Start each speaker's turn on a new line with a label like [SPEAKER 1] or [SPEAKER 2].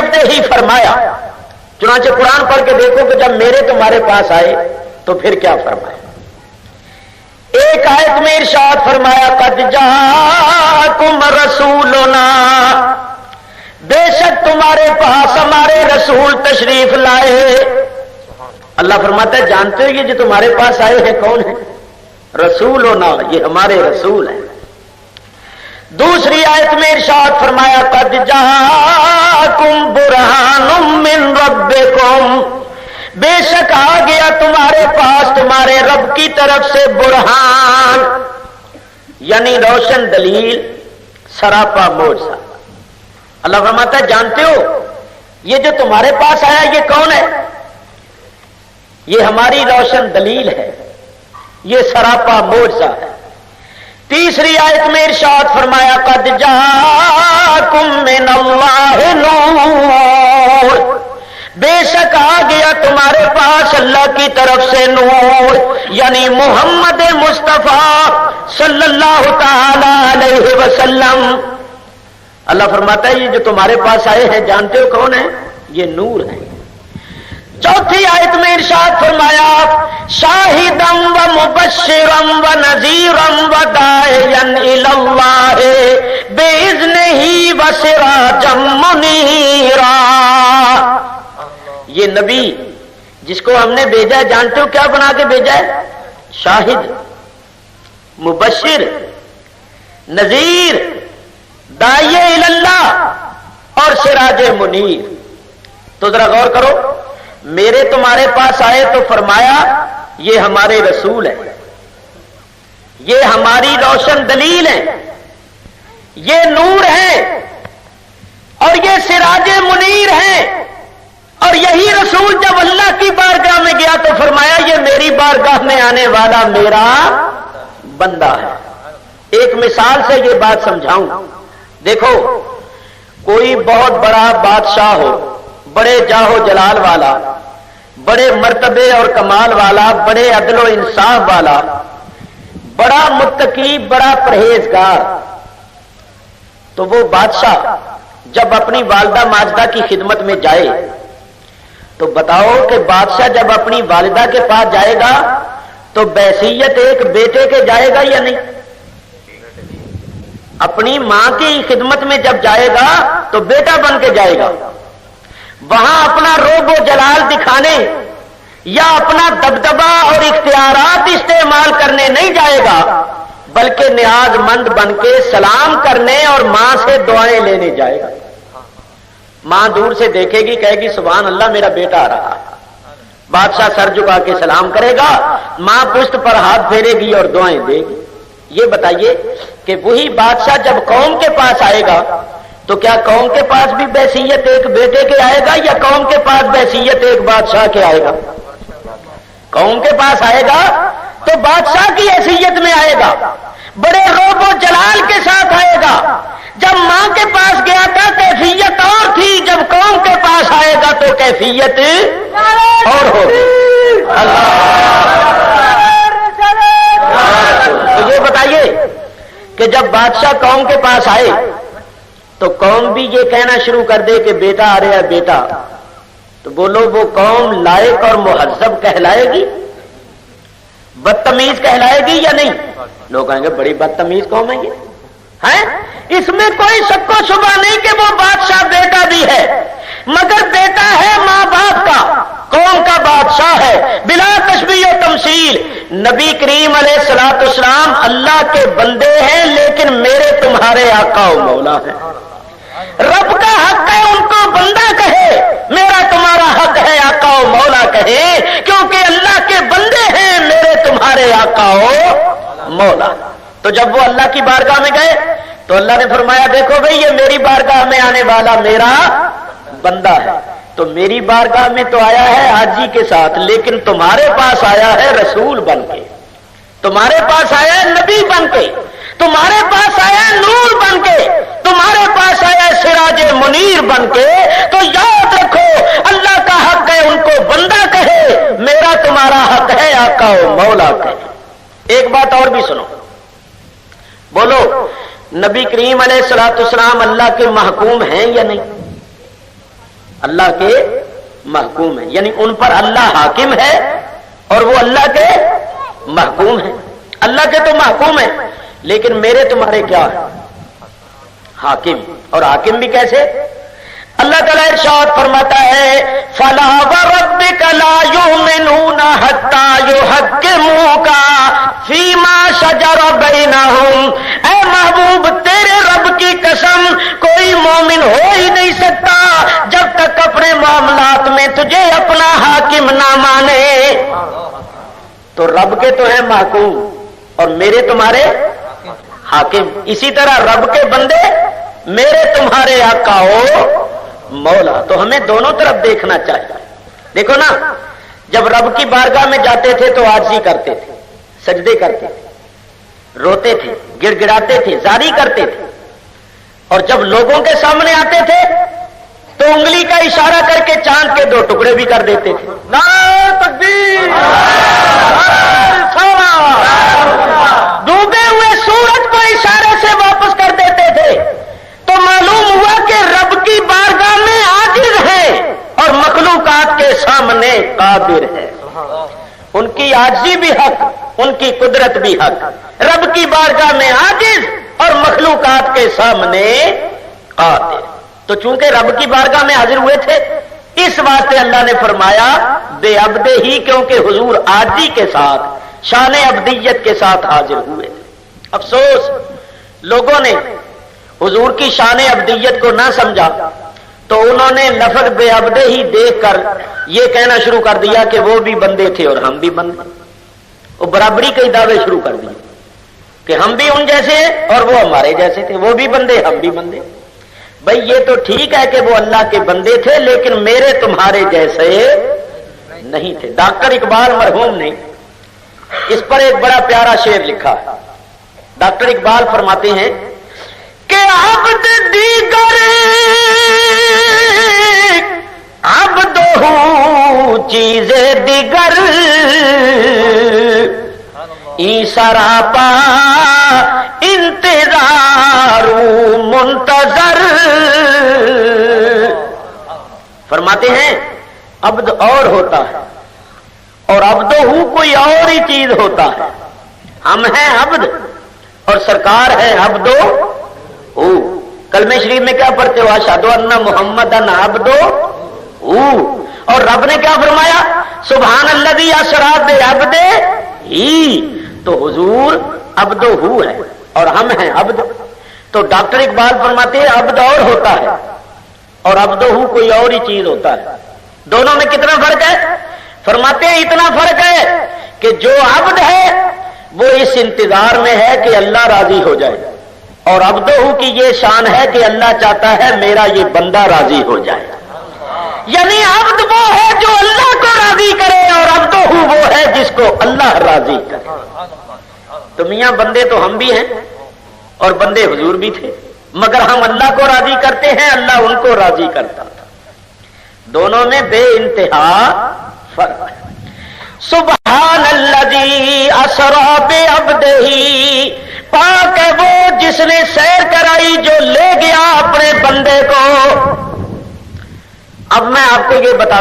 [SPEAKER 1] نکلتے ہی فرمایا، چنانچہ قرآن پڑھ کے دیکھو کہ جب میرے تمہارے پاس آئے تو پھر کیا فرمایا۔ ایک آیت میں ارشاد فرمایا قد جاءکم رسولنا، بے شک تمہارے پاس ہمارے رسول تشریف لائے۔ اللہ فرماتا ہے جانتے ہو یہ جو تمہارے پاس آئے ہیں کون ہیں؟ رسولنا، یہ ہمارے رسول ہیں۔ دوسری آیت میں ارشاد فرمایا قد جاءکم برہان من ربکم، بے شک آ گیا تمہارے پاس تمہارے رب کی طرف سے برہان، یعنی روشن دلیل، سراپا معجزہ۔ اللہ فرماتا ہے جانتے ہو یہ جو تمہارے پاس آیا یہ کون ہے؟ یہ ہماری روشن دلیل ہے، یہ سراپا معجزہ ہے۔ تیسری آیت میں ارشاد فرمایا قد جاءکم من اللہ نور، بے شک آ گیا تمہارے پاس اللہ کی طرف سے نور، یعنی محمد مصطفیٰ صلی اللہ تعالی علیہ وسلم۔ اللہ فرماتا ہے یہ جو تمہارے پاس آئے ہیں جانتے ہو کون ہے؟ یہ نور ہے۔ چوتھی آیت میں ارشاد فرمایا شاہداً و مبشراً و نذیراً و داعیاً الی اللہ بإذنہ و سراجاً منیرا۔ یہ نبی جس کو ہم نے بھیجا ہے جانتے ہو کیا بنا کے بھیجا ہے؟ شاہد، مبشر، نذیر، داعی الی اللہ اور سراج منیر۔ تو ذرا غور کرو، میرے تمہارے پاس آئے تو فرمایا یہ ہمارے رسول ہیں، یہ ہماری روشن دلیل ہیں، یہ نور ہیں اور یہ سراج منیر ہیں۔ اور یہی رسول جب اللہ کی بارگاہ میں گیا تو فرمایا یہ میری بارگاہ میں آنے والا میرا بندہ ہے۔ ایک مثال سے یہ بات سمجھاؤں، دیکھو کوئی بہت بڑا بادشاہ ہو، بڑے جاہ و جلال والا، بڑے مرتبے اور کمال والا، بڑے عدل و انصاف والا، بڑا متقی، بڑا پرہیزگار، تو وہ بادشاہ جب اپنی والدہ ماجدہ کی خدمت میں جائے تو بتاؤ کہ بادشاہ جب اپنی والدہ کے پاس جائے گا تو بحیثیت ایک بیٹے کے جائے گا یا نہیں؟ اپنی ماں کی خدمت میں جب جائے گا تو بیٹا بن کے جائے گا، وہاں اپنا روب و جلال دکھانے یا اپنا دبدبا اور اختیارات استعمال کرنے نہیں جائے گا، بلکہ نیاز مند بن کے سلام کرنے اور ماں سے دعائیں لینے جائے گا۔ ماں دور سے دیکھے گی، کہے گی سبحان اللہ میرا بیٹا آ رہا ہے، بادشاہ سر جھکا کے سلام کرے گا، ماں پشت پر ہاتھ پھیرے گی اور دعائیں دے گی۔ یہ بتائیے کہ وہی بادشاہ جب قوم کے پاس آئے گا تو کیا قوم کے پاس بھی بحیثیت ایک بیٹے کے آئے گا یا قوم کے پاس بحیثیت ایک بادشاہ کے آئے گا؟ قوم کے پاس آئے گا تو بادشاہ کی حیثیت میں آئے گا، بڑے روب و جلال کے ساتھ آئے گا۔ جب ماں کے پاس گیا تھا کیفیت اور تھی، جب قوم کے پاس آئے گا تو کیفیت اور ہوگی۔ تو یہ بتائیے کہ جب بادشاہ قوم کے پاس آئے تو قوم بھی یہ کہنا شروع کر دے کہ بیٹا آ رہا ہے بیٹا، تو بولو وہ قوم لائق اور مہذب کہلائے گی؟ بدتمیز کہلائے گی یا نہیں؟ لوگ کہیں گے بڑی بدتمیز قوم ہے یہ ہے۔ اس میں کوئی شک و شبہ نہیں کہ وہ بادشاہ بیٹا بھی ہے، مگر بیٹا ہے ماں باپ کا، قوم کا بادشاہ ہے بلا تشبیہ و تمثیل۔ نبی کریم علیہ الصلوۃ والسلام اللہ کے بندے ہیں لیکن میرے تمہارے آقا و مولا ہیں۔ رب کا حق ہے ان کو بندہ کہے، میرا تمہارا حق ہے آقا و مولا کہے، کیونکہ اللہ کے بندے ہیں میرے تمہارے آقا و مولا۔ تو جب وہ اللہ کی بارگاہ میں گئے تو اللہ نے فرمایا دیکھو بھئی یہ میری بارگاہ میں آنے والا میرا بندہ ہے، تو میری بارگاہ میں تو آیا ہے حاجی کے ساتھ، لیکن تمہارے پاس آیا ہے رسول بن کے، تمہارے پاس آیا ہے نبی بن کے، تمہارے پاس آیا ہے نور بن کے، تمہارے پاس آیا ہے سراج منیر بن کے۔ تو یاد رکھو اللہ کا حق ہے ان کو بندہ کہے، میرا تمہارا حق ہے آقا و مولا کہے۔ ایک بات اور بھی سنو، بولو نبی کریم علیہ الصلوۃ والسلام اللہ کے محکوم ہیں یا نہیں؟ اللہ کے محکوم ہیں، یعنی ان پر اللہ حاکم ہے اور وہ اللہ کے محکوم ہیں۔ اللہ کے تو محکوم ہیں لیکن میرے تمہارے کیا ہے؟ حاکم۔ اور حاکم بھی کیسے؟ اللہ تعالیٰ ارشاد فرماتا ہے فَلَا وَرَبِّكَ لَا يُؤْمِنُونَ حَتَّى يُحَكِّمُوكَ فِي مَا شَجَرَ بَيْنَهُمْ، اے محبوب تیرے رب کی قسم کوئی مومن ہو ہی نہیں سکتا جب تک اپنے معاملات میں تجھے اپنا حاکم نہ مانے۔ تو رب کے تو ہیں محکوم اور میرے تمہارے حاکم، اسی طرح رب کے بندے میرے تمہارے آقا ہو مولا۔ تو ہمیں دونوں طرف دیکھنا چاہیے۔ دیکھو نا، جب رب کی بارگاہ میں جاتے تھے تو عاجزی کرتے تھے، سجدے کرتے تھے، روتے تھے، گڑ گڑاتے تھے، زاری کرتے تھے، اور جب لوگوں کے سامنے آتے تھے تو انگلی کا اشارہ کر کے چاند کے 2 ٹکڑے بھی کر دیتے تھے۔ نعرہ تکبیر، ڈوبے ہوئے سورج کو اشارے سے واپس کر دیتے تھے۔ تو معلوم ہوا کہ رب کی بارگاہ میں عاجز ہے اور مخلوقات کے سامنے قادر ہے۔ ان کی عاجزی بھی حق، ان کی قدرت بھی حق، رب کی بارگاہ میں عاجز اور مخلوقات کے سامنے قادر۔ تو چونکہ رب کی بارگاہ میں حاضر ہوئے تھے اس واسطے اللہ نے فرمایا بے عبدے ہی، کیونکہ حضور عاجزی کے ساتھ شان عبدیت کے ساتھ حاضر ہوئے تھے۔ افسوس لوگوں نے حضور کی شان عبدیت کو نہ سمجھا تو انہوں نے لفظ بے عبدے ہی دیکھ کر یہ کہنا شروع کر دیا کہ وہ بھی بندے تھے اور ہم بھی بندے، وہ برابری کے دعوے شروع کر دیے کہ ہم بھی ان جیسے ہیں اور وہ ہمارے جیسے تھے، وہ بھی بندے ہم بھی بندے۔ بھائی یہ تو ٹھیک ہے کہ وہ اللہ کے بندے تھے لیکن میرے تمہارے جیسے نہیں تھے۔ ڈاکٹر اقبال مرحوم نے اس پر ایک بڑا پیارا شعر لکھا۔ ڈاکٹر اقبال فرماتے ہیں کہ عبد دیگر عبد ہو چیز دیگر ای سراپا انتظار منتظر۔ فرماتے ہیں عبد اور ہوتا ہے اور عبد ہو کوئی اور ہی چیز ہوتا ہے۔ ہم ہیں عبد اور سرکار ہے عبد ہو۔ کلمہ شریف میں کیا پڑھتے ہو؟ اشہد ان محمدن عبد ہو۔ اور رب نے کیا فرمایا؟ سبحان الذی اسری بعبد ہی۔ تو حضور عبد ہو ہے اور ہم ہیں عبد۔ تو ڈاکٹر اقبال فرماتے ہیں عبد اور ہوتا ہے اور عبد ہو کوئی اور ہی چیز ہوتا ہے۔ دونوں میں کتنا فرق ہے؟ فرماتے ہیں اتنا فرق ہے کہ جو عبد ہے وہ اس انتظار میں ہے کہ اللہ راضی ہو جائے، اور عبد ہو کی یہ شان ہے کہ اللہ چاہتا ہے میرا یہ بندہ راضی ہو جائے۔ یعنی عبد وہ ہے جو اللہ کو راضی کرے اور عبد ہو وہ ہے جس کو اللہ راضی کرے۔ تو میاں بندے تو ہم بھی ہیں اور بندے حضور بھی تھے، مگر ہم اللہ کو راضی کرتے ہیں، اللہ ان کو راضی کرتا تھا۔ دونوں میں بے انتہا فرق ہے۔ سبحان الذی اسری بعبدہ، پاک ہے وہ جس نے سیر کرائی جو لے گیا اپنے بندے کو۔ اب میں آپ کو یہ بتا